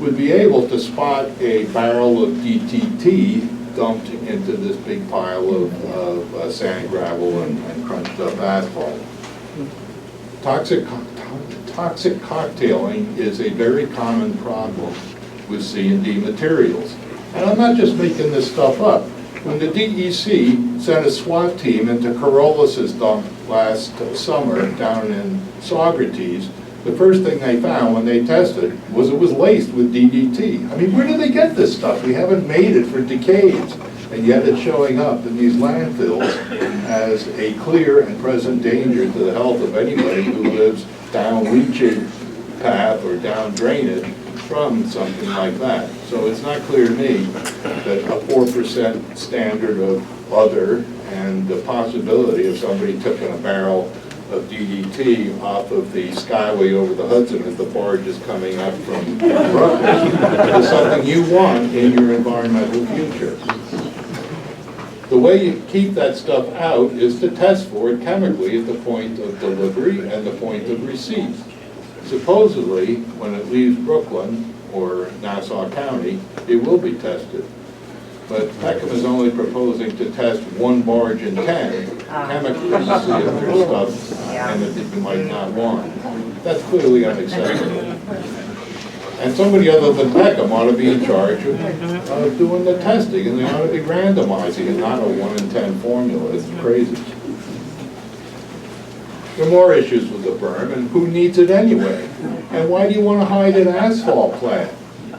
Speaker 7: would be able to spot a barrel of DTT dumped into this big pile of sand, gravel, and crunched up asphalt. Toxic cocktailing is a very common problem with C&D materials. And I'm not just making this stuff up. When the DEC sent a SWAT team into Corollas' dump last summer down in Saugerties, the first thing they found when they tested was it was laced with DDT. I mean, where do they get this stuff? We haven't made it for decades, and yet it's showing up in these landfills as a clear and present danger to the health of anybody who lives down leachate path or down drainage from something like that. So it's not clear to me that a 4% standard of other and the possibility of somebody taking a barrel of DDT off of the skyway over the Hudson as the barge is coming up from Brooklyn is something you want in your environmental future. The way you keep that stuff out is to test for it chemically at the point of delivery and the point of receipt. Supposedly, when it leaves Brooklyn or Nassau County, it will be tested. But Peckham is only proposing to test one barge in 10 chemically to see if there's stuff and that you might not want. That's clearly unacceptable. And And somebody other than Peckham ought to be in charge of doing the testing, and they ought to be randomizing it, not a 1 in 10 formula. It's crazy. There are more issues with the berm, and who needs it anyway? And why do you want to hide an asphalt plant?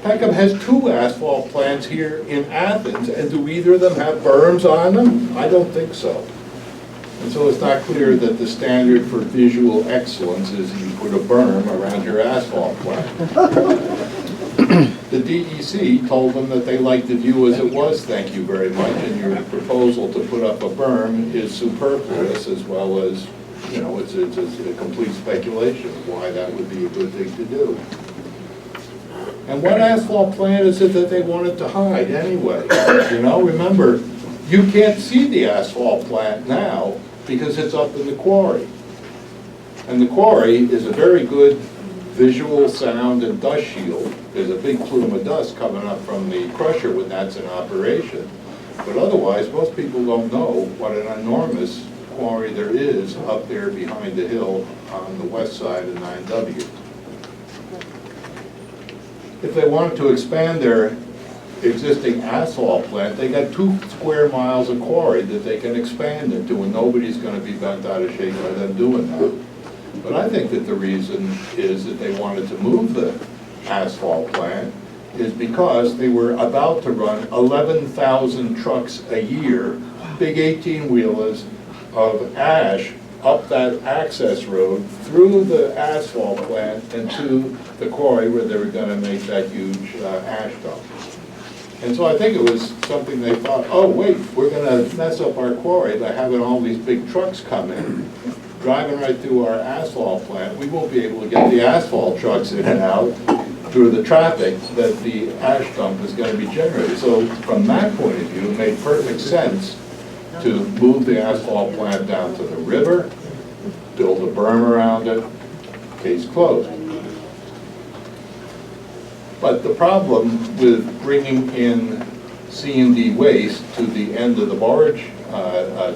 Speaker 7: Peckham has 2 asphalt plants here in Athens, and do either of them have berms on them? I don't think so. And so it's not clear that the standard for visual excellence is you put a berm around your asphalt plant. The DEC told them that they liked the view as it was, thank you very much, and your proposal to put up a berm is superfluous, as well as, you know, it's a complete speculation of why that would be a good thing to do. And what asphalt plant is it that they wanted to hide anyway? You know, remember, you can't see the asphalt plant now because it's up in the quarry. And the quarry is a very good visual, sound, and dust shield. There's a big plume of dust coming up from the crusher when that's in operation. But otherwise, most people don't know what an enormous quarry there is up there behind the hill on the west side of 9W. If they wanted to expand their existing asphalt plant, they got 2 square miles of quarry that they can expand into, and nobody's going to be bent out of shape by them doing that. But I think that the reason is that they wanted to move the asphalt plant is because they were about to run 11,000 trucks a year, big 18-wheelers of ash up that access road through the asphalt plant and to the quarry where they were going to make that huge ash dump. And so I think it was something they thought, oh wait, we're going to mess up our quarry by having all these big trucks come in, driving right through our asphalt plant. We won't be able to get the asphalt trucks in and out through the traffic that the ash dump is going to be generated. So from that point of view, it made perfect sense to move the asphalt plant down to the river, build a berm around it, case closed. But the problem with bringing in C&D waste to the end of the barge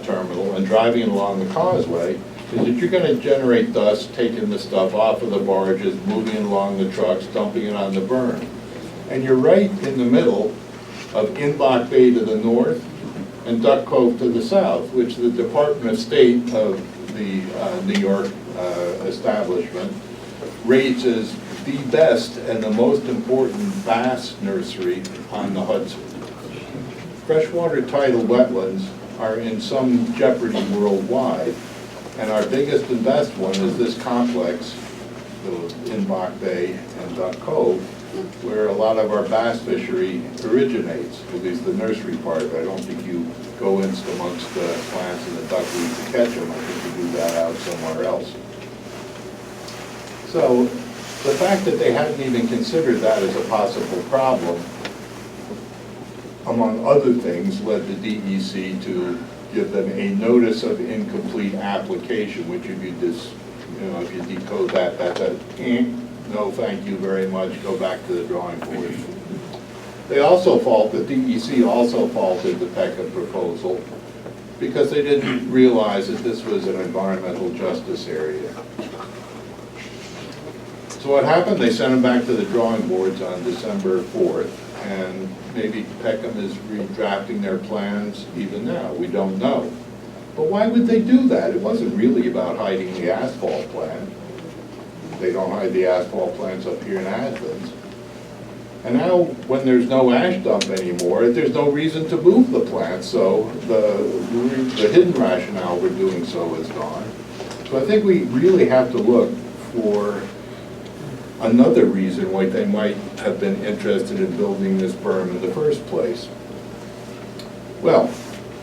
Speaker 7: terminal and driving it along the causeway is that you're going to generate dust, taking the stuff off of the barges, moving it along the trucks, dumping it on the berm. And you're right in the middle of Inbach Bay to the north and Duck Cove to the south, which the Department of State of the New York establishment rates as the best and the most important bass nursery on the Hudson. Freshwater tidal wetlands are in some jeopardy worldwide, and our biggest and best one is this complex, in Bach Bay and Duck Cove, where a lot of our bass fishery originates, at least the nursery part. I don't think you go in amongst the plants and the duckweed to catch them. I think you do that out somewhere else. So the fact that they hadn't even considered that as a possible problem, among other things, led the DEC to give them a notice of incomplete application, which if you decode that, that's a no thank you very much, go back to the drawing board. They also the DEC also faulted the Peckham proposal because they didn't realize that this was an environmental justice area. So what happened? They sent them back to the drawing boards on December 4th, and maybe Peckham is redrafting their plans even now. We don't know. But why would they do that? It wasn't really about hiding the asphalt plant. They don't hide the asphalt plants up here in Athens. And now, when there's no ash dump anymore, there's no reason to move the plant, so the hidden rationale for doing so is gone. So I think we really have to look for another reason why they might have been interested in building this berm in the first place. Well,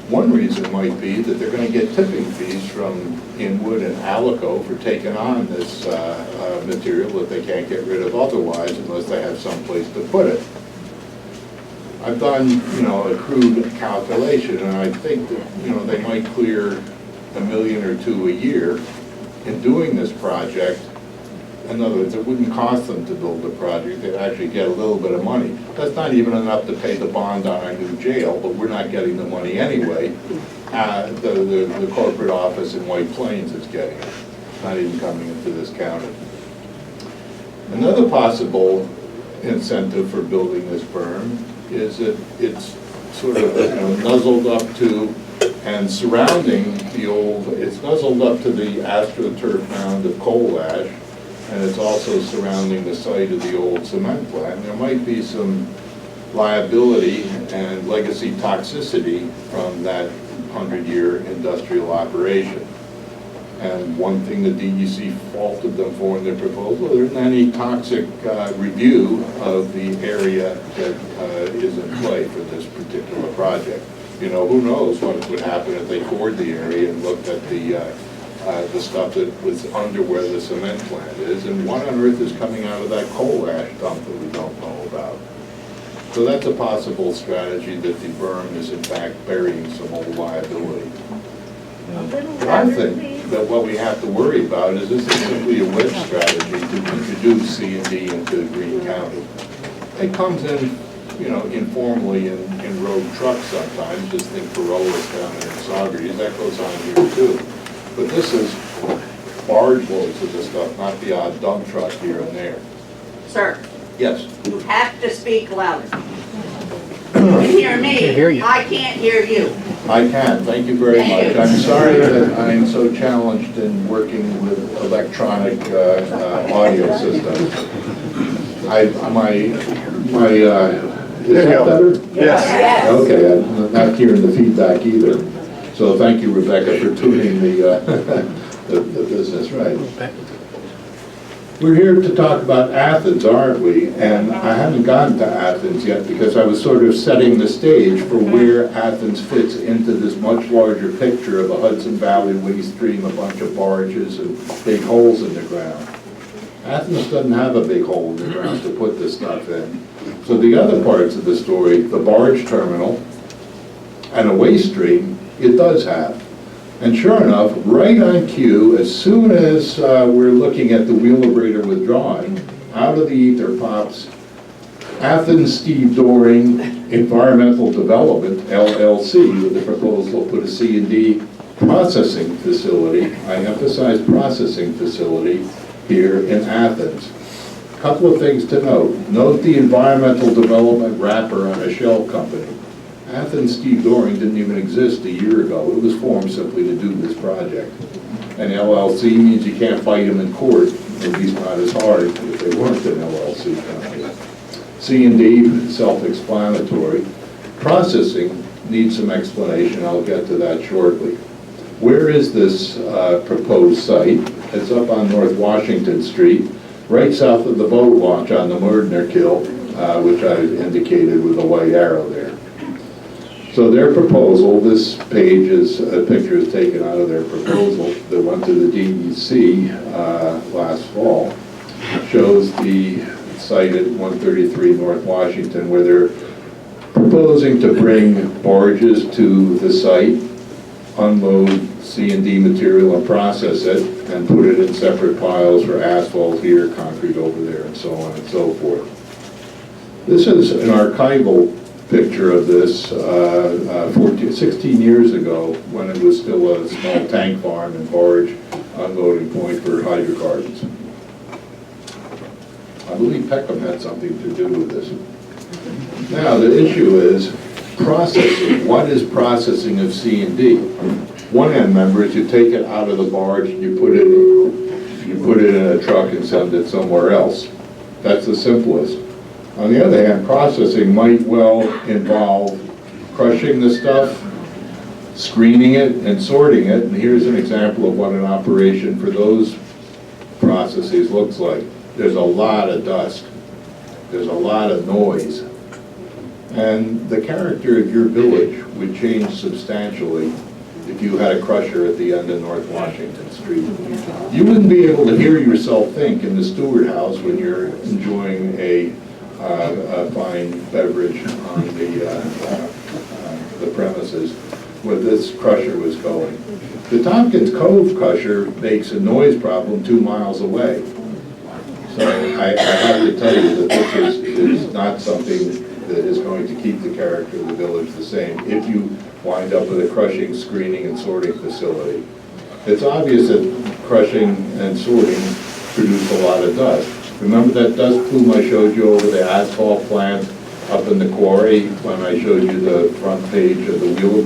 Speaker 7: one reason might be that they're going to get tipping fees from Inwood and Alico for taking on this material that they can't get rid of otherwise unless they have some place to put it. I've done, a crude calculation, and I think that, they might clear $1 million or $2 million a year in doing this project. In other words, it wouldn't cost them to build the project. They'd actually get a little bit of money. That's not even enough to pay the bond on our new jail, but we're not getting the money anyway. The corporate office in White Plains is getting it. Not even coming into this county. Another possible incentive for building this berm is that it's sort of, nuzzled up to and surrounding the old, it's nuzzled up to the AstroTurf mound of coal ash, and it's also surrounding the site of the old cement plant. There might be some liability and legacy toxicity from that 100-year industrial operation. And one thing the DEC faulted them for in their proposal, there isn't any toxic review of the area that is in play for this particular project. Who knows what would happen if they cored the area and looked at the stuff that was under where the cement plant is, and what on earth is coming out of that coal ash dump that we don't know about. So that's a possible strategy, that the berm is in fact burying some old liability. I think that what we have to worry about is this is simply a wedge strategy to introduce C&D into Greene County. It comes in, informally in road trucks sometimes. Just think Corollas down in Saugerties, that goes on here too. But this is barge loads of this stuff, not the odd dump truck here and there.
Speaker 4: Sir,
Speaker 7: Yes.
Speaker 4: you have to speak louder. You can hear me. I can't hear you.
Speaker 7: I can, thank you very much. I'm sorry that I'm so challenged in working with electronic audio systems. Is that better?
Speaker 4: Yes.
Speaker 7: Okay, I'm not hearing the feedback either. So thank you, Rebecca, for tuning the business right. We're here to talk about Athens, aren't we? And I haven't gotten to Athens yet because I was sort of setting the stage for where Athens fits into this much larger picture of a Hudson Valley waste stream, a bunch of barges and big holes in the ground. Athens doesn't have a big hole in the ground to put this stuff in. So the other parts of the story, the barge terminal and a waste stream, it does have. And sure enough, right on cue, as soon as we're looking at the wheelabrator withdrawing, out of the ether pops Athens Steve Doring Environmental Development, LLC, with the proposal to put a C&D processing facility, I emphasize processing facility, here in Athens. A couple of things to note. Note the environmental development wrapper on a shell company. Athens Steve Doring didn't even exist a year ago. It was formed simply to do this project. And LLC means you can't fight them in court, at least not as hard if they weren't an LLC company. C&D, self-explanatory. Processing needs some explanation. I'll get to that shortly. Where is this proposed site? It's up on North Washington Street, right south of the boat launch on the Murdner Kill, which I indicated with a white arrow there. So their proposal, this page is, a picture is taken out of their proposal that went to the DEC last fall, shows the site at 133 North Washington, where they're proposing to bring barges to the site, unload C&D material and process it, and put it in separate piles for asphalt here, concrete over there, and so on and so forth. This is an archival picture of this 16 years ago, when it was still a small tank farm and barge unloading point for hydrocarbons. I believe Peckham had something to do with this. Now, the issue is processing. What is processing of C&D? One end member is you take it out of the barge and you put it in a truck and send it somewhere else. That's the simplest. On the other hand, processing might well involve crushing the stuff, screening it, and sorting it. And here's an example of what an operation for those processes looks like. There's a lot of dust. There's a lot of noise. And the character of your village would change substantially if you had a crusher at the end of North Washington Street. You wouldn't be able to hear yourself think in the Stewart House when you're enjoying a fine beverage on the premises where this crusher was going. The Tompkins Cove crusher makes a noise problem 2 miles away. So I have to tell you that this is not something that is going to keep the character of the village the same if you wind up with a crushing, screening, and sorting facility. It's obvious that crushing and sorting produce a lot of dust. Remember that dust plume I showed you over the asphalt plant up in the quarry when I showed you the front page of the Wheelabrator?